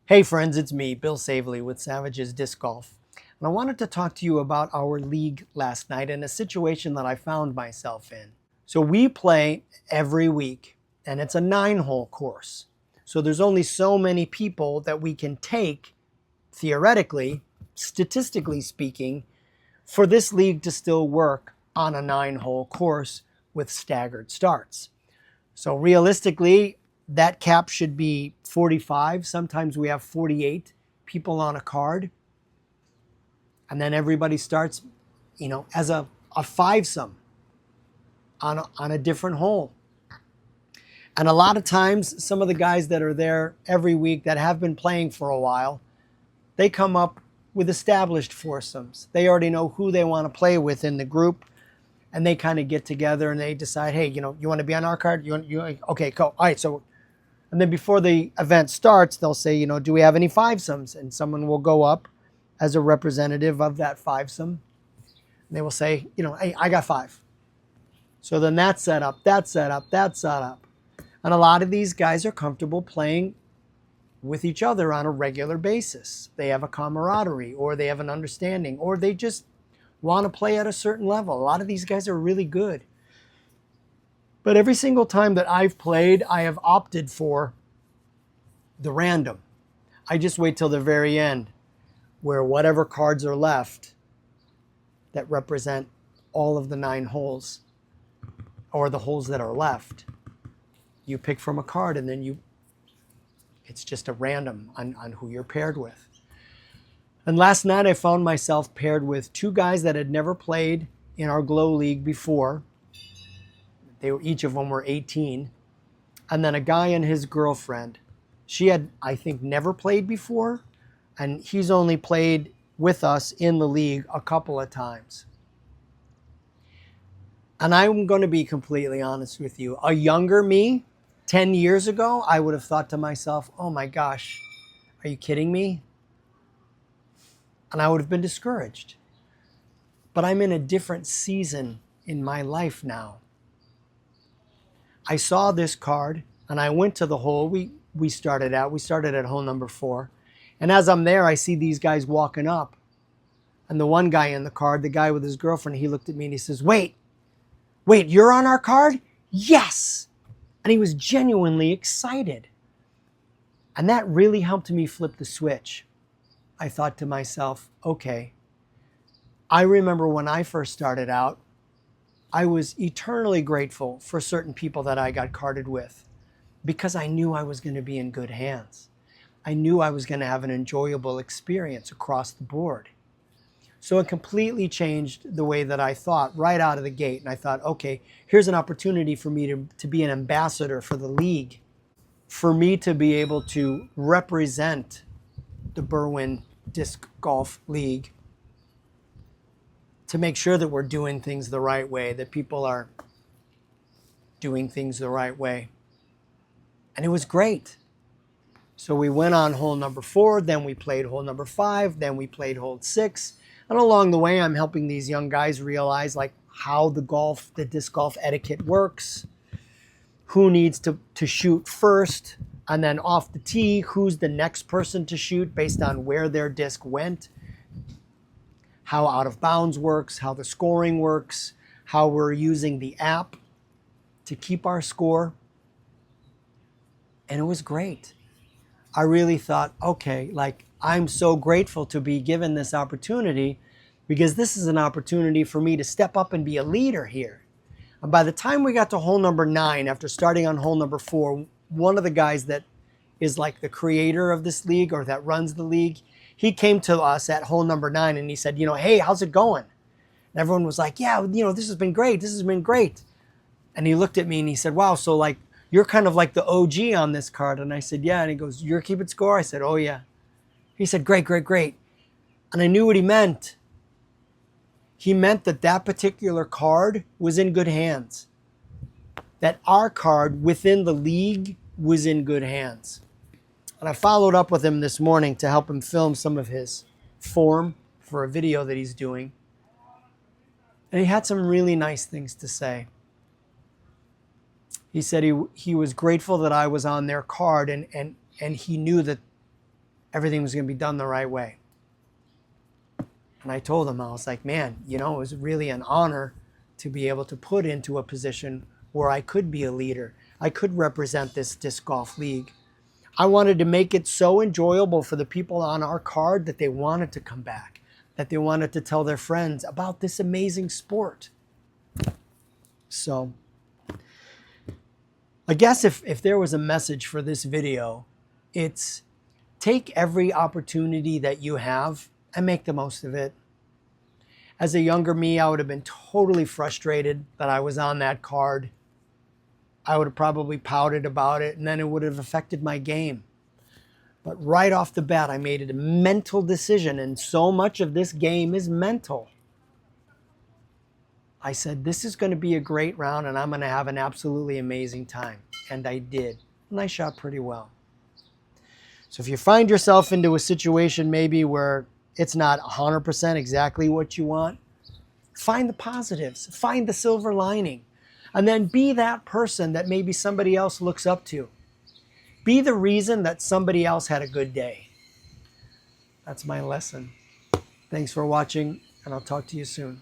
Hey friends, it's me, Bill Savely with Savages Disc Golf. And I wanted to talk to you about our league last night and a situation that I found myself in. So we play every week and it's a 9-hole course. So there's only so many people that we can take, theoretically, statistically speaking, for this league to still work on a 9-hole course with staggered starts. So realistically, that cap should be 45. Sometimes we have 48 people on a card. And then everybody starts, as a fivesome on a different hole. And a lot of times, some of the guys that are there every week that have been playing for a while, they come up with established foursomes. They already know who they want to play with in the group. And they kind of get together and they decide, hey, you want to be on our card? Okay, cool. All right, so and then before the event starts, they'll say, do we have any fivesomes? And someone will go up as a representative of that fivesome. And they will say, hey, I got 5. So then that's set up, that's set up, that's set up. And a lot of these guys are comfortable playing with each other on a regular basis. They have a camaraderie, or they have an understanding, or they just want to play at a certain level. A lot of these guys are really good. But every single time that I've played, I have opted for the random. I just wait till the very end where whatever cards are left that represent all of the 9 holes, or the holes that are left, you pick from a card and then it's just a random on who you're paired with. And last night I found myself paired with 2 guys that had never played in our Glow League before. Each of them were 18. And then a guy and his girlfriend. She had, I think, never played before. And he's only played with us in the league a couple of times. And I'm going to be completely honest with you. A younger me, 10 years ago, I would have thought to myself, oh my gosh, are you kidding me? And I would have been discouraged. But I'm in a different season in my life now. I saw this card and I went to the hole we started at. We started at hole number 4. And as I'm there, I see these guys walking up. And the one guy in the card, the guy with his girlfriend, he looked at me and he says, wait, you're on our card? Yes. And he was genuinely excited. And that really helped me flip the switch. I thought to myself, okay, I remember when I first started out, I was eternally grateful for certain people that I got carded with because I knew I was going to be in good hands. I knew I was going to have an enjoyable experience across the board. So it completely changed the way that I thought right out of the gate. And I thought, okay, here's an opportunity for me to be an ambassador for the league, for me to be able to represent the Berwyn Disc Golf League, to make sure that we're doing things the right way, that people are doing things the right way. And it was great. So we went on hole number 4, then we played hole number 5, then we played hole 6. And along the way, I'm helping these young guys realize how the disc golf etiquette works, who needs to shoot first, and then off the tee, who's the next person to shoot based on where their disc went, how out of bounds works, how the scoring works, how we're using the app to keep our score. And it was great. I really thought, okay, I'm so grateful to be given this opportunity because this is an opportunity for me to step up and be a leader here. And by the time we got to hole number 9, after starting on hole number 4, one of the guys that is like the creator of this league or that runs the league, he came to us at hole number 9 and he said, hey, how's it going? And everyone was like, yeah, this has been great. This has been great. And he looked at me and he said, wow, so you're kind of like the OG on this card. And I said, yeah. And he goes, you're keeping score? I said, oh yeah. He said, great, great, great. And I knew what he meant. He meant that particular card was in good hands. That our card within the league was in good hands. And I followed up with him this morning to help him film some of his form for a video that he's doing. And he had some really nice things to say. He said he was grateful that I was on their card and he knew that everything was going to be done the right way. And I told him, I was like, man, you know, it was really an honor to be able to put into a position where I could be a leader. I could represent this disc golf league. I wanted to make it so enjoyable for the people on our card that they wanted to come back, that they wanted to tell their friends about this amazing sport. So I guess if there was a message for this video, it's take every opportunity that you have and make the most of it. As a younger me, I would have been totally frustrated that I was on that card. I would have probably pouted about it, and then it would have affected my game. But right off the bat, I made it a mental decision, and so much of this game is mental. I said, this is going to be a great round, and I'm going to have an absolutely amazing time. And I did. And I shot pretty well. So if you find yourself into a situation maybe where it's not 100% exactly what you want, find the positives. Find the silver lining. And then be that person that maybe somebody else looks up to. Be the reason that somebody else had a good day. That's my lesson. Thanks for watching, and I'll talk to you soon.